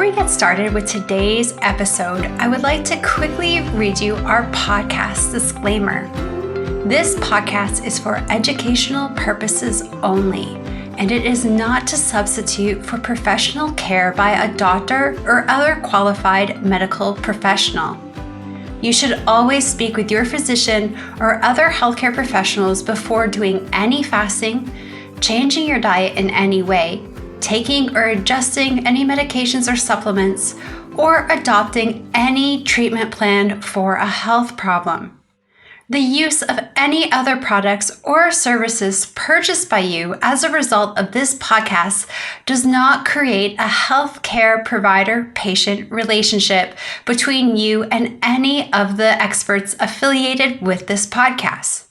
we get started with today's episode, I would like to quickly read you our podcast disclaimer. This podcast is for educational purposes only, and it is not to substitute for professional care by a doctor or other qualified medical professional. You should always speak with your physician or other healthcare professionals before doing any fasting, changing your diet in any way, taking or adjusting any medications or supplements, or adopting any treatment plan for a health problem. The use of any other products or services purchased by you as a result of this podcast does not create a healthcare provider-patient relationship between you and any of the experts affiliated with this podcast.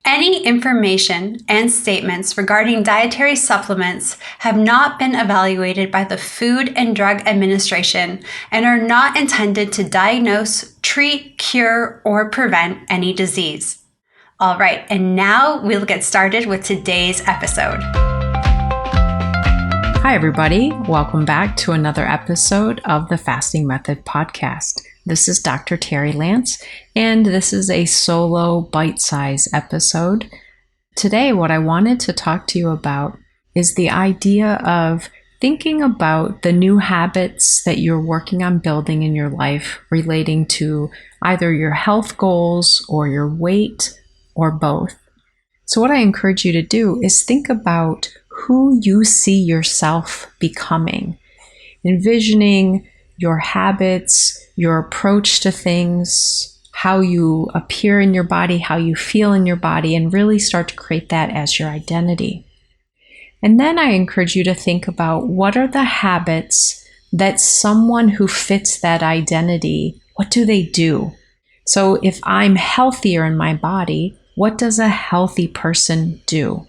Any information and statements regarding dietary supplements have not been evaluated by the Food and Drug Administration and are not intended to diagnose, treat, cure, or prevent any disease. All right, and now we'll get started with today's episode. Hi, everybody. Welcome back to another episode of the Fasting Method podcast. This is Dr. Terri Lance, and this is a solo bite-size episode. Today, what I wanted to talk to you about is the idea of thinking about the new habits that you're working on building in your life relating to either your health goals or your weight or both. So what I encourage you to do is think about who you see yourself becoming, envisioning your habits, your approach to things, how you appear in your body, how you feel in your body, and really start to create that as your identity. And then I encourage you to think about what are the habits that someone who fits that identity, what do they do? So if I'm healthier in my body, what does a healthy person do?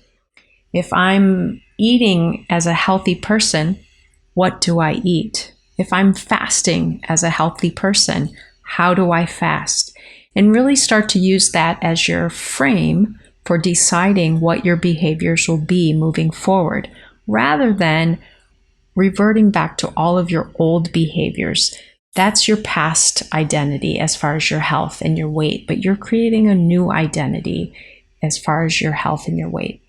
If I'm eating as a healthy person, what do I eat? If I'm fasting as a healthy person, how do I fast? And really start to use that as your frame for deciding what your behaviors will be moving forward, rather than reverting back to all of your old behaviors. That's your past identity as far as your health and your weight, but you're creating a new identity as far as your health and your weight.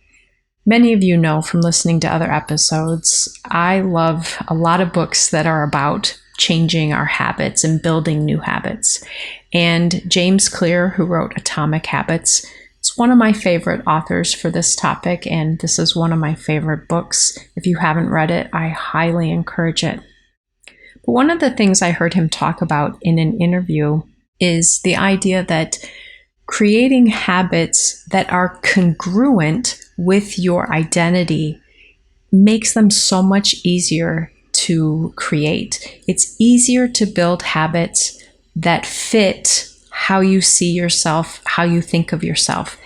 Many of you know from listening to other episodes, I love a lot of books that are about changing our habits and building new habits. And James Clear, who wrote Atomic Habits, is one of my favorite authors for this topic, and this is one of my favorite books. If you haven't read it, I highly encourage it. But one of the things I heard him talk about in an interview is the idea that creating habits that are congruent with your identity makes them so much easier to create. It's easier to build habits that fit how you see yourself, how you think of yourself.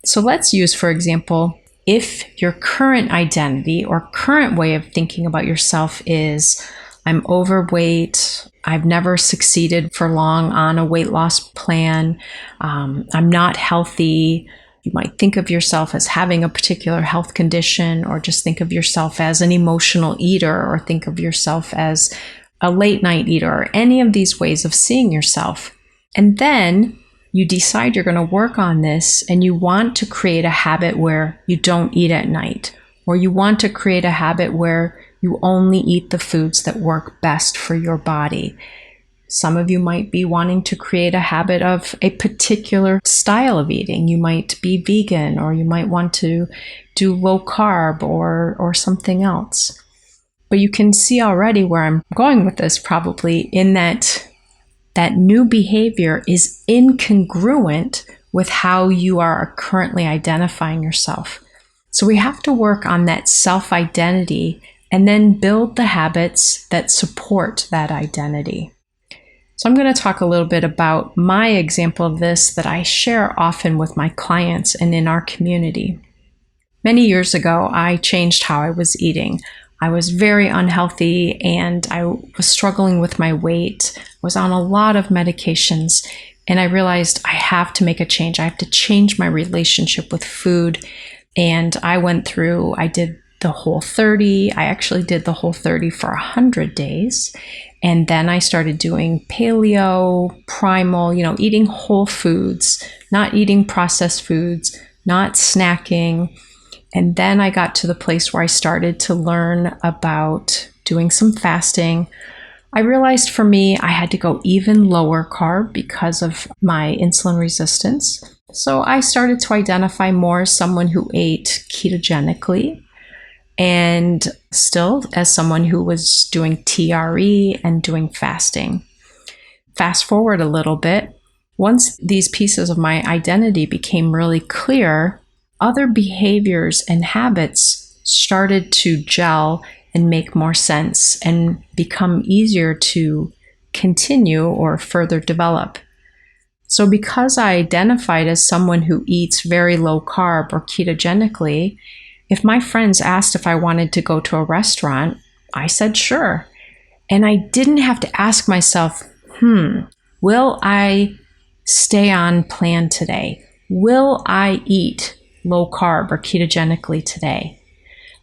So let's use, for example, if your current identity or current way of thinking about yourself is, I'm overweight, I've never succeeded for long on a weight loss plan, I'm not healthy. You might think of yourself as having a particular health condition, or just think of yourself as an emotional eater, or think of yourself as a late night eater, or any of these ways of seeing yourself. And then you decide you're going to work on this, and you want to create a habit where you don't eat at night, or you want to create a habit where you only eat the foods that work best for your body. Some of you might be wanting to create a habit of a particular style of eating. You might be vegan, or you might want to do low carb or something else. But you can see already where I'm going with this, probably, in that new behavior is incongruent with how you are currently identifying yourself. So we have to work on that self-identity and then build the habits that support that identity. So I'm going to talk a little bit about my example of this that I share often with my clients and in our community. Many years ago, I changed how I was eating. I was very unhealthy and I was struggling with my weight, was on a lot of medications, and I realized I have to make a change. I have to change my relationship with food. And I did the Whole30. I actually did the Whole30 for 100 days. And then I started doing paleo, primal, eating whole foods, not eating processed foods, not snacking. And then I got to the place where I started to learn about doing some fasting. I realized for me, I had to go even lower carb because of my insulin resistance. So I started to identify more as someone who ate ketogenically and still as someone who was doing TRE and doing fasting. Fast forward a little bit. Once these pieces of my identity became really clear, other behaviors and habits started to gel and make more sense and become easier to continue or further develop. So because I identified as someone who eats very low carb or ketogenically, if my friends asked if I wanted to go to a restaurant, I said sure. And I didn't have to ask myself, will I stay on plan today? Will I eat low carb or ketogenically today?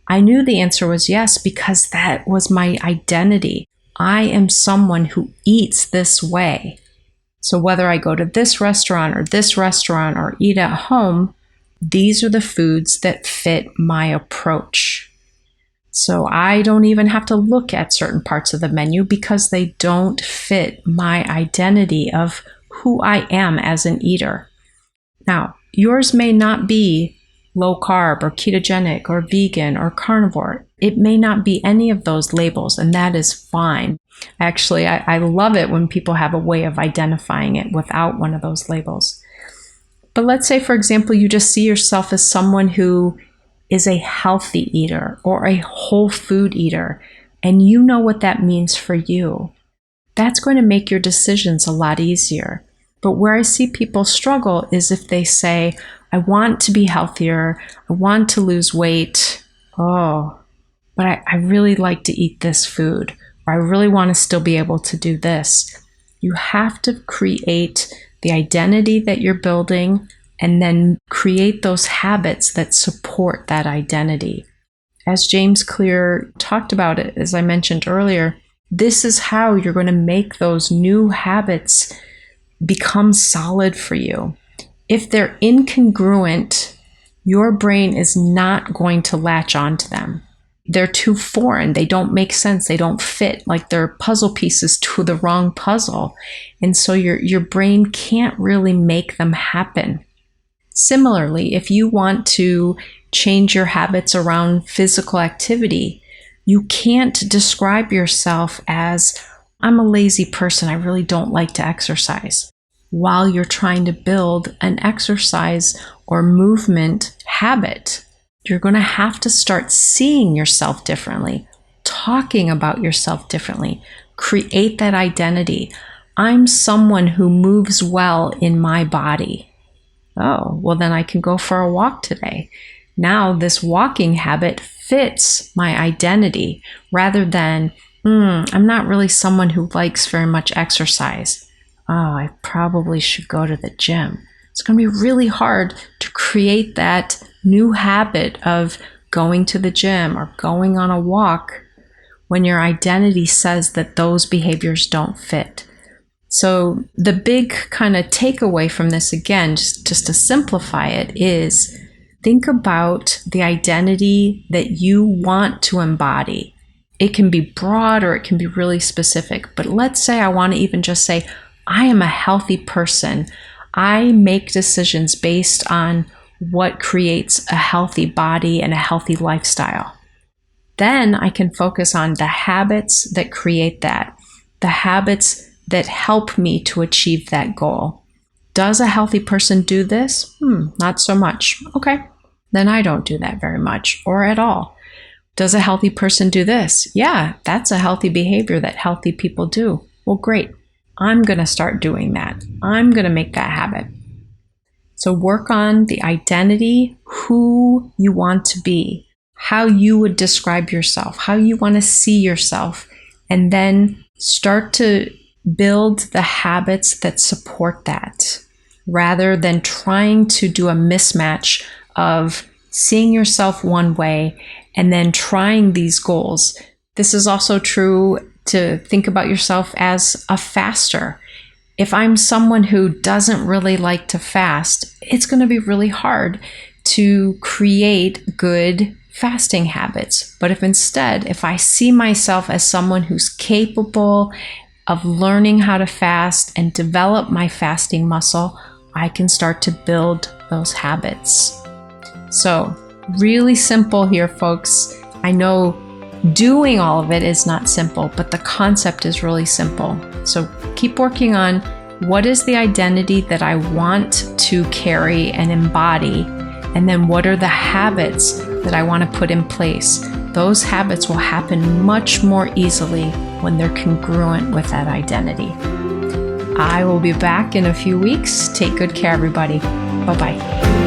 I knew the answer was yes because that was my identity. I am someone who eats this way. So whether I go to this restaurant or eat at home, these are the foods that fit my approach. So I don't even have to look at certain parts of the menu because they don't fit my identity of who I am as an eater. Now, yours may not be low carb or ketogenic or vegan or carnivore. It may not be any of those labels, and that is fine. Actually, I love it when people have a way of identifying it without one of those labels. But let's say, for example, you just see yourself as someone who is a healthy eater or a whole food eater, and you know what that means for you. That's going to make your decisions a lot easier. But where I see people struggle is if they say, I want to be healthier, I want to lose weight, but I really like to eat this food, or I really want to still be able to do this. You have to create the identity that you're building and then create those habits that support that identity. As James Clear talked about it, as I mentioned earlier, this is how you're going to make those new habits become solid for you. If they're incongruent, your brain is not going to latch onto them. They're too foreign. They don't make sense. They don't fit. Like they're puzzle pieces to the wrong puzzle. And so your brain can't really make them happen. Similarly, if you want to change your habits around physical activity, you can't describe yourself as, I'm a lazy person, I really don't like to exercise, while you're trying to build an exercise or movement habit. You're going to have to start seeing yourself differently, talking about yourself differently, create that identity. I'm someone who moves well in my body. Oh, well, then I can go for a walk today. Now this walking habit fits my identity rather than, I'm not really someone who likes very much exercise. Oh, I probably should go to the gym. It's going to be really hard to create that new habit of going to the gym or going on a walk when your identity says that those behaviors don't fit. So the big kind of takeaway from this, again, just to simplify it, is think about the identity that you want to embody. It can be broad or it can be really specific, but let's say I want to even just say, I am a healthy person. I make decisions based on what creates a healthy body and a healthy lifestyle. Then I can focus on the habits that create that, the habits that help me to achieve that goal. Does a healthy person do this? Not so much. Okay, then I don't do that very much or at all. Does a healthy person do this? Yeah, that's a healthy behavior that healthy people do. Well, great. I'm going to start doing that. I'm going to make that habit. So work on the identity, who you want to be, how you would describe yourself, how you want to see yourself, and then start to build the habits that support that, rather than trying to do a mismatch of seeing yourself one way and then trying these goals. This is also true to think about yourself as a faster. If I'm someone who doesn't really like to fast, it's going to be really hard to create good fasting habits. But if I see myself as someone who's capable of learning how to fast and develop my fasting muscle, I can start to build those habits. So, really simple here, folks. I know doing all of it is not simple, but the concept is really simple. So keep working on what is the identity that I want to carry and embody, and then what are the habits that I want to put in place. Those habits will happen much more easily when they're congruent with that identity. I will be back in a few weeks. Take good care, everybody. Bye-bye.